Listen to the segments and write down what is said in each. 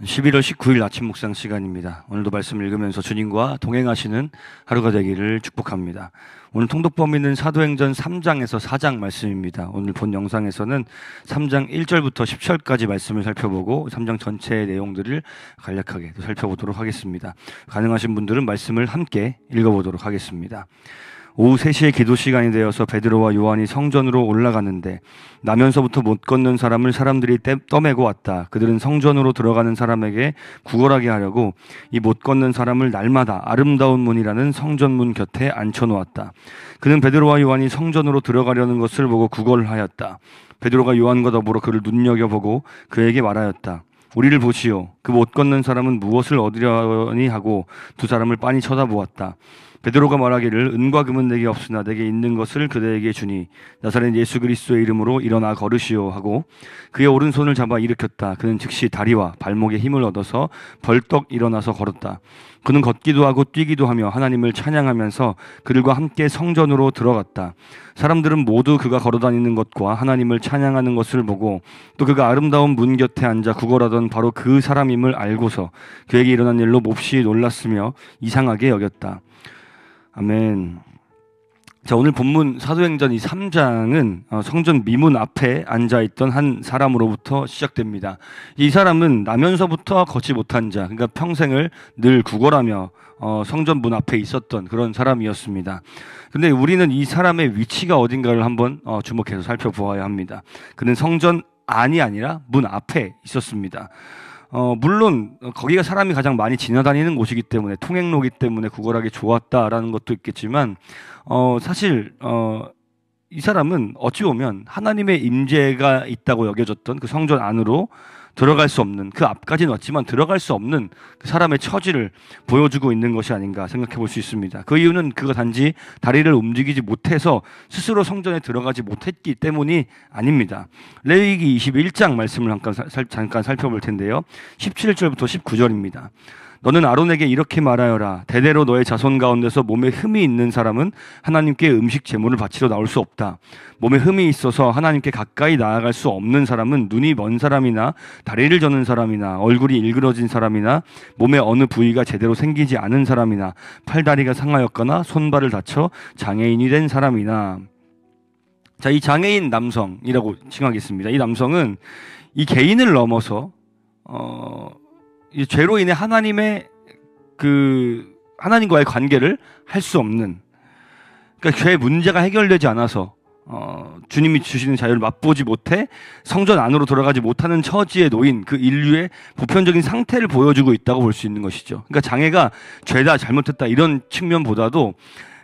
11월 19일 아침 묵상 시간입니다. 오늘도 말씀을 읽으면서 주님과 동행하시는 하루가 되기를 축복합니다. 오늘 통독 범위는 사도행전 3장에서 4장 말씀입니다. 오늘 본 영상에서는 3장 1절부터 10절까지 말씀을 살펴보고 3장 전체의 내용들을 간략하게 살펴보도록 하겠습니다. 가능하신 분들은 말씀을 함께 읽어보도록 하겠습니다. 오후 3시에 기도 시간이 되어서 베드로와 요한이 성전으로 올라가는데 나면서부터 못 걷는 사람을 사람들이 떠매고 왔다. 그들은 성전으로 들어가는 사람에게 구걸하게 하려고 이 못 걷는 사람을 날마다 아름다운 문이라는 성전문 곁에 앉혀놓았다. 그는 베드로와 요한이 성전으로 들어가려는 것을 보고 구걸하였다. 베드로가 요한과 더불어 그를 눈여겨보고 그에게 말하였다. 우리를 보시오. 그 못 걷는 사람은 무엇을 얻으려니 하고 두 사람을 빤히 쳐다보았다. 베드로가 말하기를 은과 금은 내게 없으나 내게 있는 것을 그대에게 주니 나사렛 예수 그리스도의 이름으로 일어나 걸으시오 하고 그의 오른손을 잡아 일으켰다. 그는 즉시 다리와 발목에 힘을 얻어서 벌떡 일어나서 걸었다. 그는 걷기도 하고 뛰기도 하며 하나님을 찬양하면서 그들과 함께 성전으로 들어갔다. 사람들은 모두 그가 걸어다니는 것과 하나님을 찬양하는 것을 보고 또 그가 아름다운 문 곁에 앉아 구걸하던 바로 그 사람임을 알고서 그에게 일어난 일로 몹시 놀랐으며 이상하게 여겼다. 아멘. 자, 오늘 본문 사도행전 이 3장은 성전 미문 앞에 앉아있던 한 사람으로부터 시작됩니다. 이 사람은 나면서부터 걷지 못한 자, 그러니까 평생을 늘 구걸하며 성전 문 앞에 있었던 그런 사람이었습니다. 근데 우리는 이 사람의 위치가 어딘가를 한번 주목해서 살펴보아야 합니다. 그는 성전 안이 아니라 문 앞에 있었습니다. 물론 거기가 사람이 가장 많이 지나다니는 곳이기 때문에 통행로이기 때문에 구걸하기 좋았다라는 것도 있겠지만 사실 이 사람은 어찌 보면 하나님의 임재가 있다고 여겨졌던 그 성전 안으로 들어갈 수 없는, 그 앞까지는 왔지만 들어갈 수 없는 그 사람의 처지를 보여주고 있는 것이 아닌가 생각해 볼 수 있습니다. 그 이유는 그가 단지 다리를 움직이지 못해서 스스로 성전에 들어가지 못했기 때문이 아닙니다. 레위기 21장 말씀을 잠깐 살펴볼 텐데요. 17절부터 19절입니다. 너는 아론에게 이렇게 말하여라. 대대로 너의 자손 가운데서 몸에 흠이 있는 사람은 하나님께 음식 제물을 바치러 나올 수 없다. 몸에 흠이 있어서 하나님께 가까이 나아갈 수 없는 사람은 눈이 먼 사람이나 다리를 저는 사람이나 얼굴이 일그러진 사람이나 몸의 어느 부위가 제대로 생기지 않은 사람이나 팔다리가 상하였거나 손발을 다쳐 장애인이 된 사람이나. 자, 이 장애인 남성이라고 칭하겠습니다. 이 남성은 이 개인을 넘어서 이 죄로 인해 하나님과의 관계를 할 수 없는, 그러니까 죄의 문제가 해결되지 않아서 주님이 주시는 자유를 맛보지 못해 성전 안으로 들어가지 못하는 처지에 놓인 그 인류의 보편적인 상태를 보여주고 있다고 볼 수 있는 것이죠. 그러니까 장애가 죄다 잘못했다 이런 측면보다도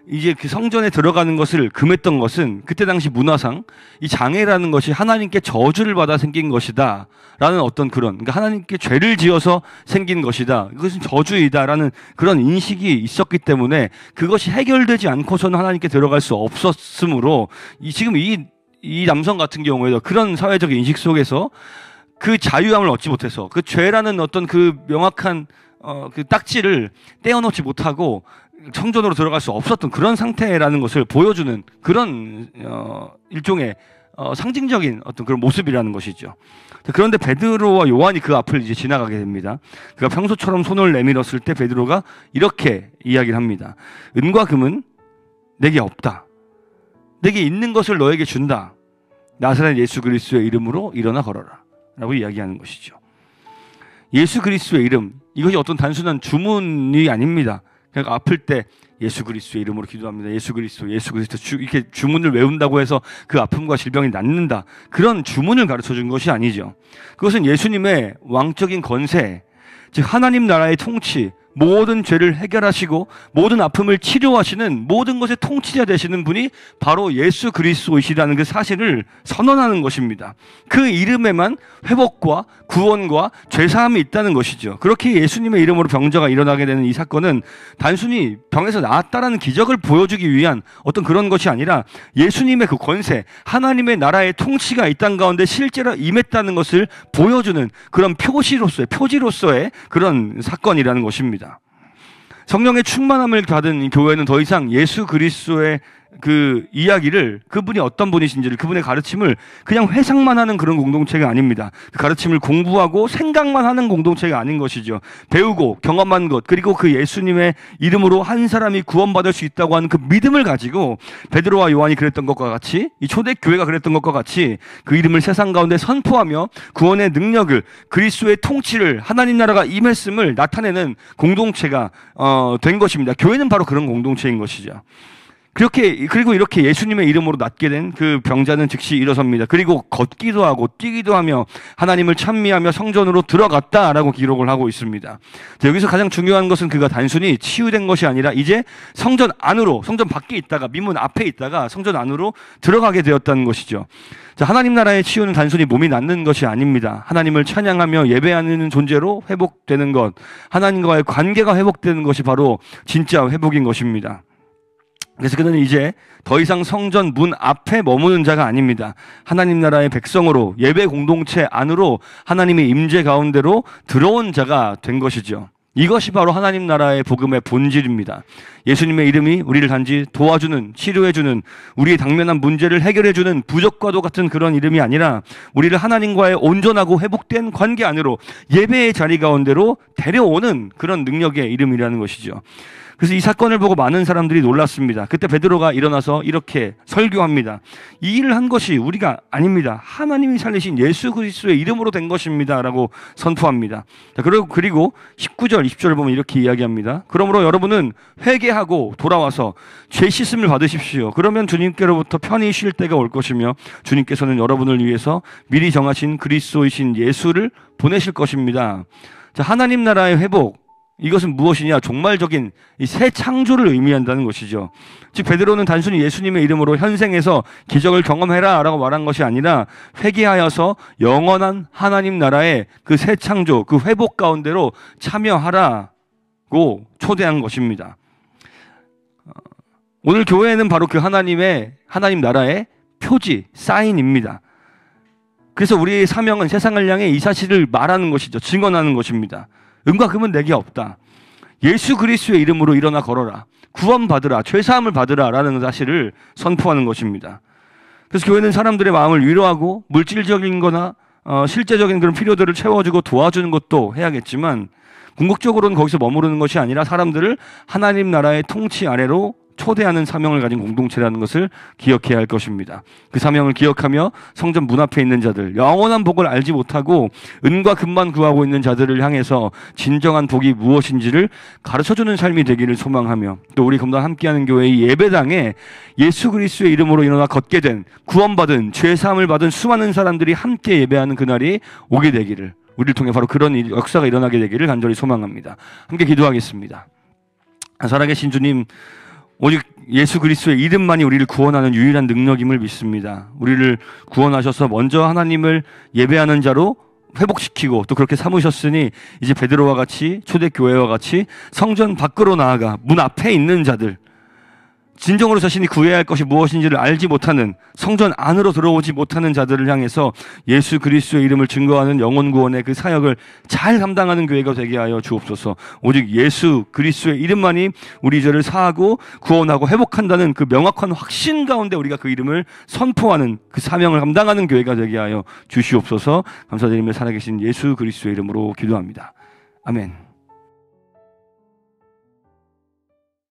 이제 그 성전에 들어가는 것을 금했던 것은 그때 당시 문화상 이 장애라는 것이 하나님께 저주를 받아 생긴 것이다 라는 어떤 그러니까 하나님께 죄를 지어서 생긴 것이다, 이것은 저주이다 라는 그런 인식이 있었기 때문에 그것이 해결되지 않고서는 하나님께 들어갈 수 없었으므로 지금 이 남성 같은 경우에도 그런 사회적 인식 속에서 그 자유함을 얻지 못해서 그 죄라는 어떤 그 명확한 그 딱지를 떼어놓지 못하고 성전으로 들어갈 수 없었던 그런 상태라는 것을 보여주는 그런 일종의 상징적인 어떤 그런 모습이라는 것이죠. 그런데 베드로와 요한이 그 앞을 이제 지나가게 됩니다. 그가 평소처럼 손을 내밀었을 때 베드로가 이렇게 이야기를 합니다. 은과 금은 내게 없다. 내게 있는 것을 너에게 준다. 나사렛 예수 그리스도의 이름으로 일어나 걸어라 라고 이야기하는 것이죠. 예수 그리스도의 이름, 이것이 어떤 단순한 주문이 아닙니다. 그러니까 아플 때 예수 그리스도의 이름으로 기도합니다. 예수 그리스도 이렇게 주문을 외운다고 해서 그 아픔과 질병이 낫는다, 그런 주문을 가르쳐 준 것이 아니죠. 그것은 예수님의 왕적인 권세, 즉 하나님 나라의 통치, 모든 죄를 해결하시고 모든 아픔을 치료하시는 모든 것의 통치자 되시는 분이 바로 예수 그리스도이시라는 그 사실을 선언하는 것입니다. 그 이름에만 회복과 구원과 죄사함이 있다는 것이죠. 그렇게 예수님의 이름으로 병자가 일어나게 되는 이 사건은 단순히 병에서 나았다라는 기적을 보여주기 위한 어떤 그런 것이 아니라 예수님의 그 권세, 하나님의 나라의 통치가 이 땅 가운데 실제로 임했다는 것을 보여주는 그런 표지로서의 그런 사건이라는 것입니다. 성령의 충만함을 받은 교회는 더 이상 예수 그리스도의 그 이야기를, 그분이 어떤 분이신지를, 그분의 가르침을 그냥 회상만 하는 그런 공동체가 아닙니다. 그 가르침을 공부하고 생각만 하는 공동체가 아닌 것이죠. 배우고 경험한 것, 그리고 그 예수님의 이름으로 한 사람이 구원받을 수 있다고 하는 그 믿음을 가지고 베드로와 요한이 그랬던 것과 같이, 이 초대교회가 그랬던 것과 같이 그 이름을 세상 가운데 선포하며 구원의 능력을, 그리스도의 통치를, 하나님 나라가 임했음을 나타내는 공동체가 된 것입니다. 교회는 바로 그런 공동체인 것이죠. 그리고 이렇게 예수님의 이름으로 낫게 된 그 병자는 즉시 일어섭니다. 그리고 걷기도 하고 뛰기도 하며 하나님을 찬미하며 성전으로 들어갔다라고 기록을 하고 있습니다. 자, 여기서 가장 중요한 것은 그가 단순히 치유된 것이 아니라 이제 성전 안으로, 성전 밖에 있다가, 미문 앞에 있다가 성전 안으로 들어가게 되었다는 것이죠. 자, 하나님 나라의 치유는 단순히 몸이 낫는 것이 아닙니다. 하나님을 찬양하며 예배하는 존재로 회복되는 것, 하나님과의 관계가 회복되는 것이 바로 진짜 회복인 것입니다. 그래서 그는 이제 더 이상 성전 문 앞에 머무는 자가 아닙니다. 하나님 나라의 백성으로, 예배 공동체 안으로 하나님의 임재 가운데로 들어온 자가 된 것이죠. 이것이 바로 하나님 나라의 복음의 본질입니다. 예수님의 이름이 우리를 단지 도와주는, 치료해주는, 우리의 당면한 문제를 해결해주는 부적과도 같은 그런 이름이 아니라 우리를 하나님과의 온전하고 회복된 관계 안으로, 예배의 자리 가운데로 데려오는 그런 능력의 이름이라는 것이죠. 그래서 이 사건을 보고 많은 사람들이 놀랐습니다. 그때 베드로가 일어나서 이렇게 설교합니다. 이 일을 한 것이 우리가 아닙니다. 하나님이 살리신 예수 그리스도의 이름으로 된 것입니다 라고 선포합니다. 자, 그리고 19절, 20절을 보면 이렇게 이야기합니다. 그러므로 여러분은 회개하고 돌아와서 죄 씻음을 받으십시오. 그러면 주님께로부터 편히 쉴 때가 올 것이며 주님께서는 여러분을 위해서 미리 정하신 그리스도이신 예수를 보내실 것입니다. 자, 하나님 나라의 회복, 이것은 무엇이냐? 종말적인 이 새 창조를 의미한다는 것이죠. 즉 베드로는 단순히 예수님의 이름으로 현생에서 기적을 경험해라 라고 말한 것이 아니라 회개하여서 영원한 하나님 나라의 그 새 창조, 그 회복 가운데로 참여하라고 초대한 것입니다. 오늘 교회는 바로 그 하나님 나라의 표지, 사인입니다. 그래서 우리의 사명은 세상을 향해 이 사실을 말하는 것이죠. 증언하는 것입니다. 은과 금은 내게 없다. 예수 그리스도의 이름으로 일어나 걸어라. 구원받으라. 죄사함을 받으라. 라는 사실을 선포하는 것입니다. 그래서 교회는 사람들의 마음을 위로하고 물질적인 거나 실제적인 그런 필요들을 채워주고 도와주는 것도 해야겠지만 궁극적으로는 거기서 머무르는 것이 아니라 사람들을 하나님 나라의 통치 아래로 초대하는 사명을 가진 공동체라는 것을 기억해야 할 것입니다. 그 사명을 기억하며 성전 문 앞에 있는 자들, 영원한 복을 알지 못하고 은과 금만 구하고 있는 자들을 향해서 진정한 복이 무엇인지를 가르쳐주는 삶이 되기를 소망하며, 또 우리 금단 함께하는 교회의 예배당에 예수 그리스도의 이름으로 일어나 걷게 된, 구원받은, 죄사함을 받은 수많은 사람들이 함께 예배하는 그날이 오게 되기를, 우리를 통해 바로 그런 역사가 일어나게 되기를 간절히 소망합니다. 함께 기도하겠습니다. 살아계신 주님, 오직 예수 그리스도의 이름만이 우리를 구원하는 유일한 능력임을 믿습니다. 우리를 구원하셔서 먼저 하나님을 예배하는 자로 회복시키고 또 그렇게 삼으셨으니 이제 베드로와 같이, 초대교회와 같이 성전 밖으로 나아가 문 앞에 있는 자들, 진정으로 자신이 구해야 할 것이 무엇인지를 알지 못하는, 성전 안으로 들어오지 못하는 자들을 향해서 예수 그리스도의 이름을 증거하는 영혼 구원의 그 사역을 잘 감당하는 교회가 되게 하여 주옵소서. 오직 예수 그리스도의 이름만이 우리 죄를 사하고 구원하고 회복한다는 그 명확한 확신 가운데 우리가 그 이름을 선포하는 그 사명을 감당하는 교회가 되게 하여 주시옵소서. 감사드리며 살아계신 예수 그리스도의 이름으로 기도합니다. 아멘.